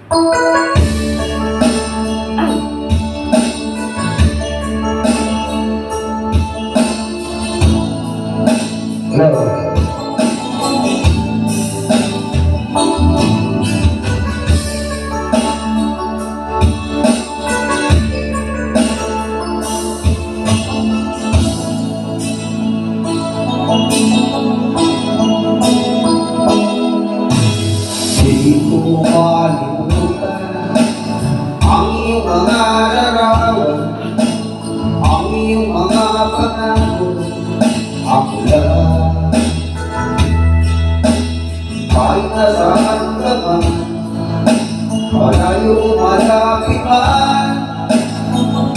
Di ko malimutan ang iyong mga larawan, ang iyong mga pangako. Ako lang, kahit nasaan ka man, malayo malapit man,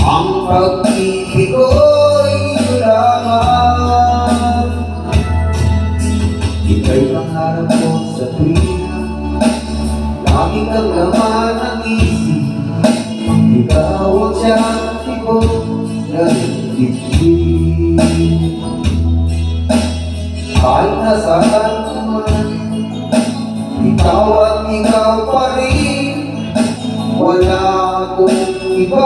ang pag-ibig ko'y ito lamang. Ika'y pangarap ko sa tuwina, lagi kang laman ang isip. Ikaw ang siyang ko ng dibdib. Kahit nasaan ka man, ikaw at ikaw pa rin. Wala akong iba